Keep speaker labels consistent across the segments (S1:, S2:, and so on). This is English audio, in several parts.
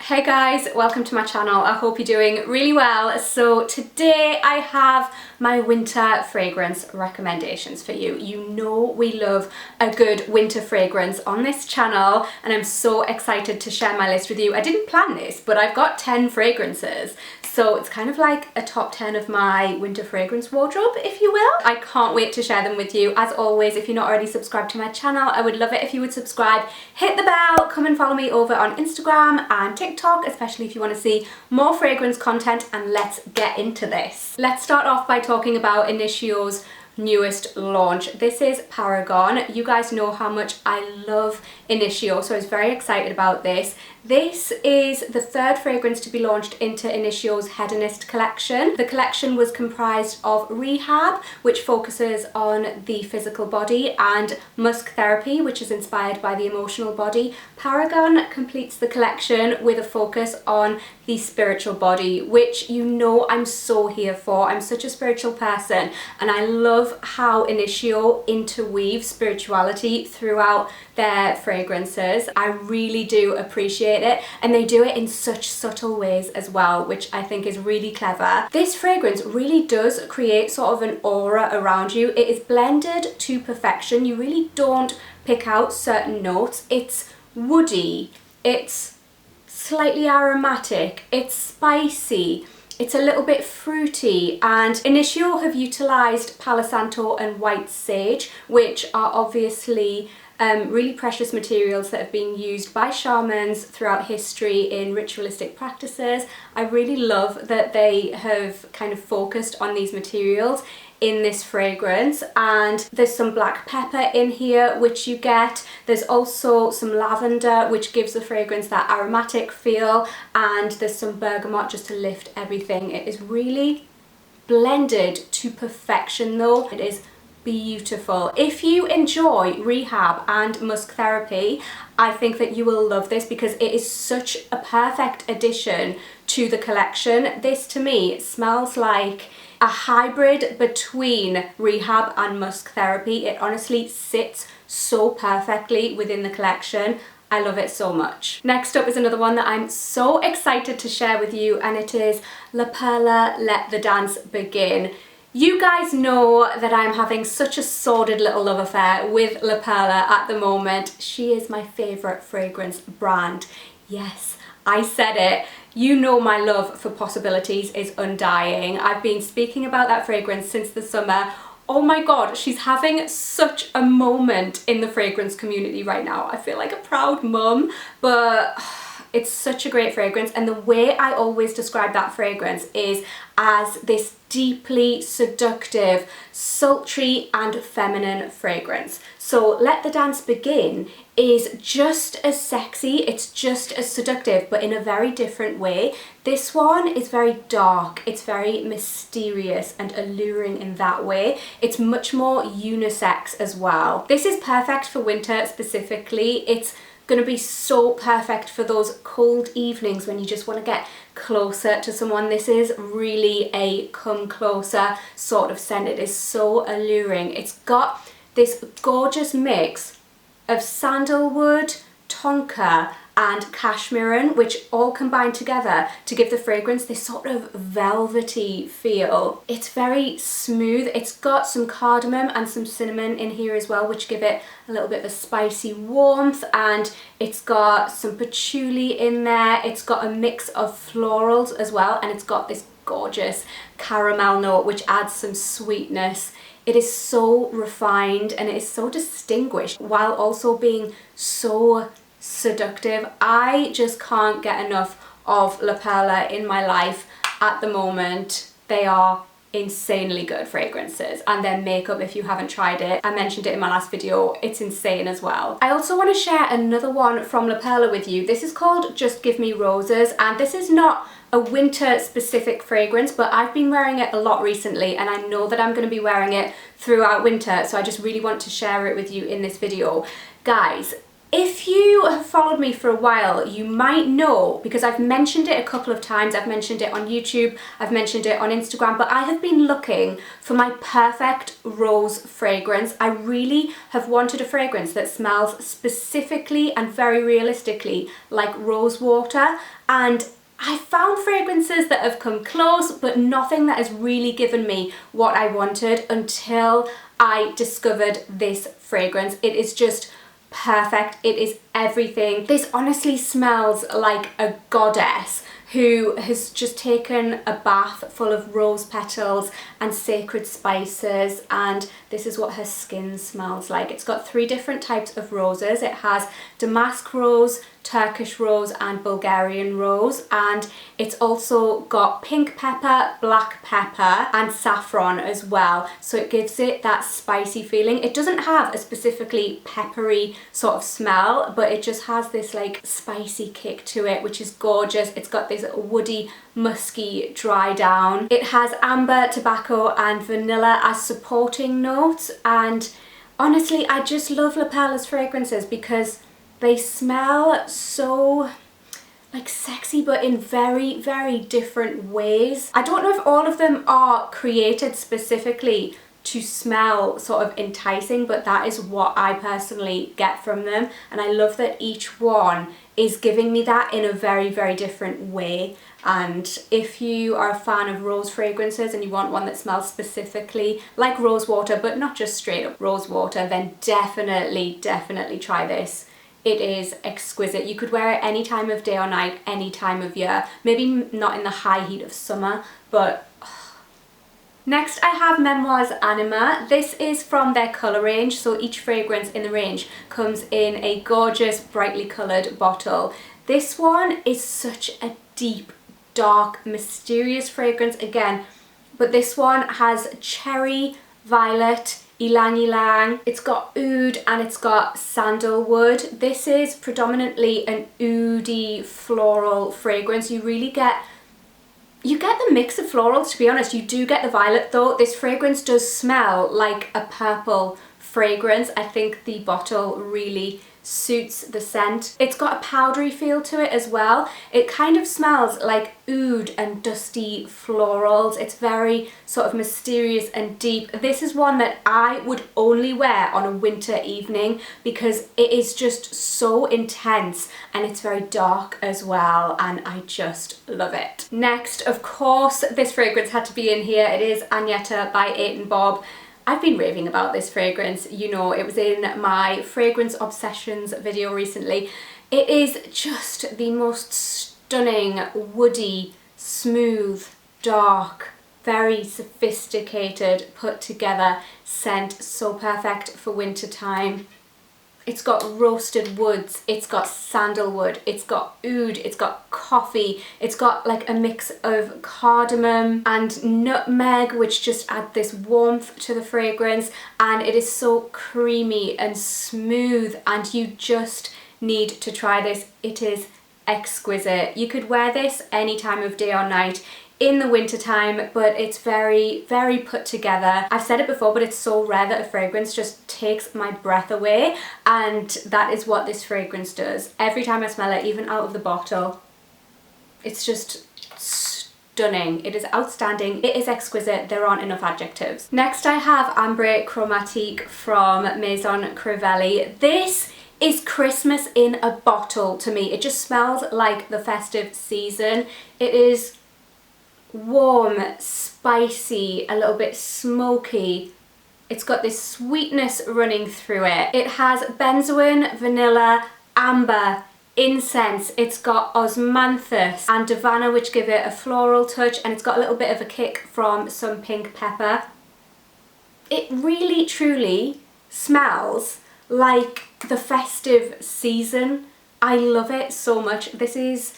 S1: Hey guys, welcome to my channel. I hope you're doing really well. So today I have my winter fragrance recommendations for you. You know we love a good winter fragrance on this channel and I'm so excited to share my list with you. I didn't plan this, but I've got 10 fragrances. So it's kind of like a top 10 of my winter fragrance wardrobe, if you will. I can't wait to share them with you. As always, if you're not already subscribed to my channel, I would love it if you would subscribe, hit the bell, come and follow me over on Instagram and TikTok, especially if you want to see more fragrance content, and let's get into this. Let's start off by talking about Initio's newest launch. This is Paragon. You guys know how much I love Initio, so I was very excited about this. This is the third fragrance to be launched into Initio's Hedonist collection. The collection was comprised of Rehab, which focuses on the physical body, and Musk Therapy, which is inspired by the emotional body. Paragon completes the collection with a focus on the spiritual body, which you know I'm so here for. I'm such a spiritual person and I love how Initio interweaves spirituality throughout their fragrances. I really do appreciate it, and they do it in such subtle ways as well, which I think is really clever. This fragrance really does create sort of an aura around you. It is blended to perfection. You really don't pick out certain notes. It's woody, it's slightly aromatic, it's spicy, it's a little bit fruity, and Initio have utilised Palo Santo and white sage, which are obviously really precious materials that have been used by shamans throughout history in ritualistic practices. I really love that they have kind of focused on these materials in this fragrance, and there's some black pepper in here which you get. There's also some lavender which gives the fragrance that aromatic feel, and there's some bergamot just to lift everything. It is really blended to perfection though. It is beautiful. If you enjoy Rehab and Musk Therapy, I think that you will love this because it is such a perfect addition to the collection. This to me smells like a hybrid between Rehab and Musk Therapy. It honestly sits so perfectly within the collection. I love it so much. Next up is another one that I'm so excited to share with you, and it is La Perla Let the Dance Begin. You guys know that I'm having such a sordid little love affair with La Perla at the moment. She is my favourite fragrance brand. Yes, I said it. You know my love for possibilities is undying. I've been speaking about that fragrance since the summer. Oh my god, she's having such a moment in the fragrance community right now. I feel like a proud mum, but it's such a great fragrance, and the way I always describe that fragrance is as this deeply seductive, sultry and feminine fragrance. So Let the Dance Begin is just as sexy, it's just as seductive, but in a very different way. This one is very dark, it's very mysterious and alluring in that way. It's much more unisex as well. This is perfect for winter specifically. It's going to be so perfect for those cold evenings when you just want to get closer to someone. This is really a come closer sort of scent. It is so alluring. It's got this gorgeous mix of sandalwood, tonka and cashmeran, which all combine together to give the fragrance this sort of velvety feel. It's very smooth. It's got some cardamom and some cinnamon in here as well, which give it a little bit of a spicy warmth, and it's got some patchouli in there. It's got a mix of florals as well, and it's got this gorgeous caramel note which adds some sweetness. It is so refined and it is so distinguished while also being so seductive. I just can't get enough of La Perla in my life at the moment. They are insanely good fragrances, and their makeup, if you haven't tried it, I mentioned it in my last video, it's insane as well. I also want to share another one from La Perla with you. This is called Just Give Me Roses, and this is not a winter specific fragrance, but I've been wearing it a lot recently and I know that I'm going to be wearing it throughout winter, so I just really want to share it with you in this video. Guys, If you have followed me for a while, you might know, because I've mentioned it a couple of times, I've mentioned it on YouTube, I've mentioned it on Instagram, but I have been looking for my perfect rose fragrance. I really have wanted a fragrance that smells specifically and very realistically like rose water, and I found fragrances that have come close, but nothing that has really given me what I wanted until I discovered this fragrance. It is just perfect. It is everything. This honestly smells like a goddess who has just taken a bath full of rose petals and sacred spices, and this is what her skin smells like. It's got 3 different types of roses. It has damask rose, Turkish rose and Bulgarian rose, and it's also got pink pepper, black pepper and saffron as well, so it gives it that spicy feeling. It doesn't have a specifically peppery sort of smell, but it just has this like spicy kick to it, which is gorgeous. It's got this woody, musky dry down. It has amber, tobacco and vanilla as supporting notes, and honestly I just love La Perla's fragrances because they smell so like sexy, but in very, very different ways. I don't know if all of them are created specifically to smell sort of enticing, but that is what I personally get from them, and I love that each one is giving me that in a very, very different way. And if you are a fan of rose fragrances and you want one that smells specifically like rose water, but not just straight up rose water, then definitely, definitely try this. It is exquisite. You could wear it any time of day or night, any time of year. Maybe not in the high heat of summer, but next I have Memoirs Anima. This is from their colour range, so each fragrance in the range comes in a gorgeous, brightly coloured bottle. This one is such a deep, dark, mysterious fragrance again, but this one has cherry, violet, ylang ylang, it's got oud and it's got sandalwood. This is predominantly an oudy floral fragrance. You really get the mix of florals, to be honest. You do get the violet though. This fragrance does smell like a purple fragrance. I think the bottle really suits the scent. It's got a powdery feel to it as well. It kind of smells like oud and dusty florals. It's very sort of mysterious and deep. This is one that I would only wear on a winter evening because it is just so intense, and it's very dark as well, and I just love it. Next, of course, this fragrance had to be in here. It is Agnetta by 8 Bob. I've been raving about this fragrance, you know, it was in my Fragrance Obsessions video recently. It is just the most stunning, woody, smooth, dark, very sophisticated, put together scent, so perfect for winter time. It's got roasted woods, it's got sandalwood, it's got oud, it's got coffee, it's got like a mix of cardamom and nutmeg, which just add this warmth to the fragrance, and it is so creamy and smooth, and you just need to try this. It is exquisite. You could wear this any time of day or night in the winter time, but it's very, very put together. I've said it before, but it's so rare that a fragrance just takes my breath away, and that is what this fragrance does. Every time I smell it, even out of the bottle, it's just stunning. It is outstanding. It is exquisite. There aren't enough adjectives. Next I have Ambre Chromatique from Maison Crivelli. This is Christmas in a bottle to me. It just smells like the festive season. It is warm, spicy, a little bit smoky. It's got this sweetness running through it. It has benzoin, vanilla, amber, incense. It's got osmanthus and davana, which give it a floral touch, and it's got a little bit of a kick from some pink pepper. It really truly smells like the festive season. I love it so much. This is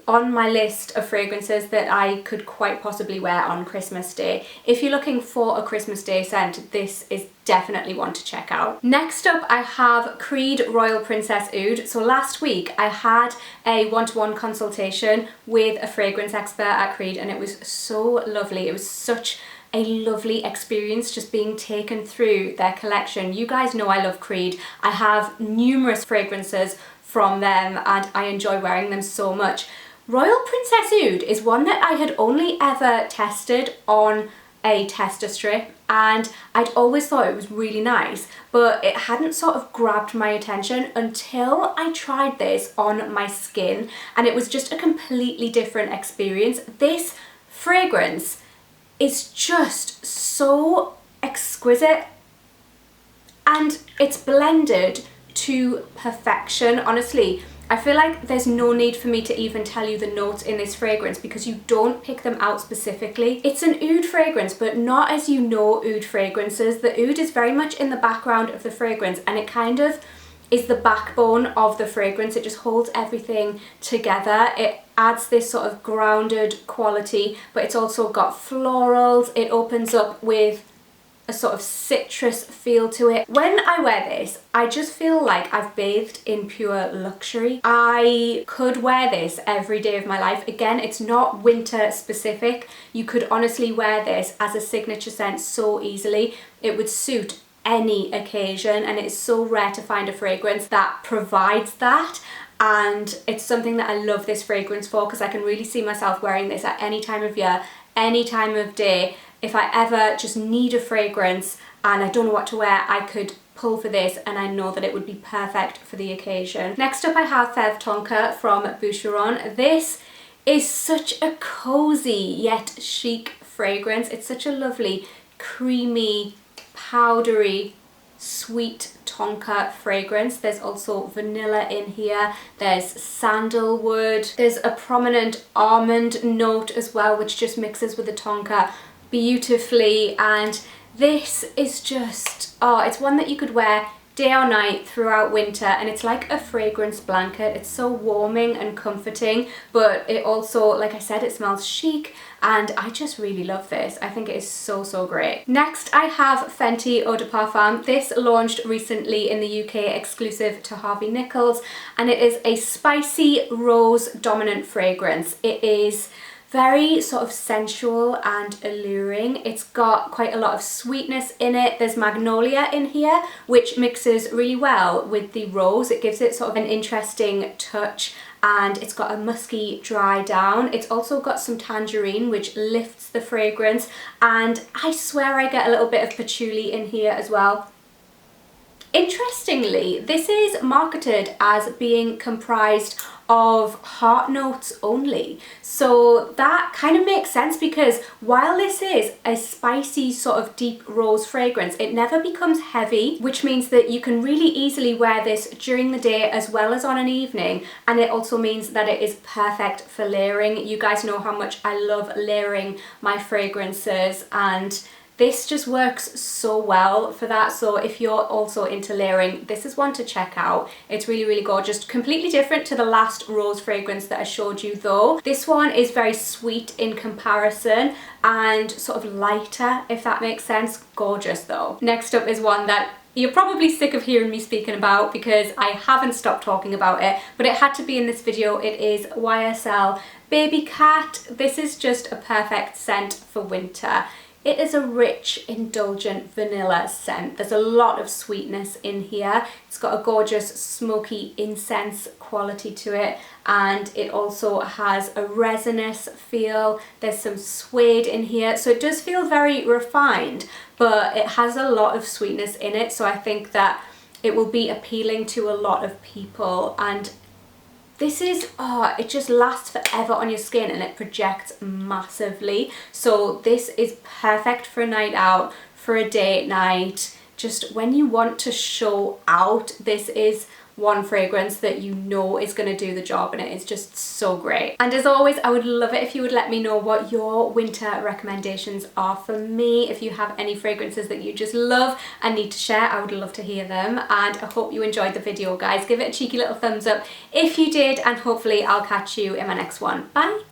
S1: on my list of fragrances that I could quite possibly wear on Christmas Day. If you're looking for a Christmas Day scent, this is definitely one to check out. Next up I have Creed Royal Princess Oud. So last week I had a one-to-one consultation with a fragrance expert at Creed, and it was so lovely. It was such a lovely experience just being taken through their collection. You guys know I love Creed. I have numerous fragrances from them and I enjoy wearing them so much. Royal Princess Oud is one that I had only ever tested on a tester strip, and I'd always thought it was really nice, but it hadn't sort of grabbed my attention until I tried this on my skin, and it was just a completely different experience. This fragrance is just so exquisite and it's blended to perfection. Honestly, I feel like there's no need for me to even tell you the notes in this fragrance because you don't pick them out specifically. It's an oud fragrance, but not as you know oud fragrances. The oud is very much in the background of the fragrance and it kind of is the backbone of the fragrance. It just holds everything together. It adds this sort of grounded quality, but it's also got florals. It opens up with a sort of citrus feel to it. When I wear this, I just feel like I've bathed in pure luxury. I could wear this every day of my life. Again, it's not winter specific. You could honestly wear this as a signature scent so easily. It would suit any occasion, and it's so rare to find a fragrance that provides that. And it's something that I love this fragrance for because I can really see myself wearing this at any time of year, any time of day. If I ever just need a fragrance and I don't know what to wear, I could pull for this and I know that it would be perfect for the occasion. Next up I have Fève Tonka from Boucheron. This is such a cozy yet chic fragrance. It's such a lovely, creamy, powdery, sweet tonka fragrance. There's also vanilla in here, there's sandalwood, there's a prominent almond note as well, which just mixes with the tonka beautifully, and this is just, oh, it's one that you could wear day or night throughout winter, and it's like a fragrance blanket. It's so warming and comforting, but it also, like I said, it smells chic, and I just really love this. I think it is so, so great. Next I have Fenty Eau de Parfum. This launched recently in the UK, exclusive to Harvey Nichols, and it is a spicy rose dominant fragrance. It is very sort of sensual and alluring. It's got quite a lot of sweetness in it. There's magnolia in here, which mixes really well with the rose. It gives it sort of an interesting touch, and it's got a musky dry down. It's also got some tangerine, which lifts the fragrance, and I swear I get a little bit of patchouli in here as well. Interestingly, this is marketed as being comprised of heart notes only. So that kind of makes sense, because while this is a spicy sort of deep rose fragrance, it never becomes heavy, which means that you can really easily wear this during the day as well as on an evening. And it also means that it is perfect for layering. You guys know how much I love layering my fragrances, and this just works so well for that. So if you're also into layering, this is one to check out. It's really, really gorgeous. Completely different to the last rose fragrance that I showed you though. This one is very sweet in comparison and sort of lighter, if that makes sense. Gorgeous though. Next up is one that you're probably sick of hearing me speaking about because I haven't stopped talking about it, but it had to be in this video. It is YSL Baby Cat. This is just a perfect scent for winter. It is a rich, indulgent vanilla scent. There's a lot of sweetness in here. It's got a gorgeous smoky incense quality to it, and it also has a resinous feel. There's some suede in here, so it does feel very refined, but it has a lot of sweetness in it, so I think that it will be appealing to a lot of people. And this is, oh, it just lasts forever on your skin and it projects massively. So this is perfect for a night out, for a date night, just when you want to show out. This is one fragrance that you know is going to do the job, and it is just so great. And as always, I would love it if you would let me know what your winter recommendations are for me. If you have any fragrances that you just love and need to share, I would love to hear them. And I hope you enjoyed the video, guys. Give it a cheeky little thumbs up if you did, and hopefully I'll catch you in my next one. Bye!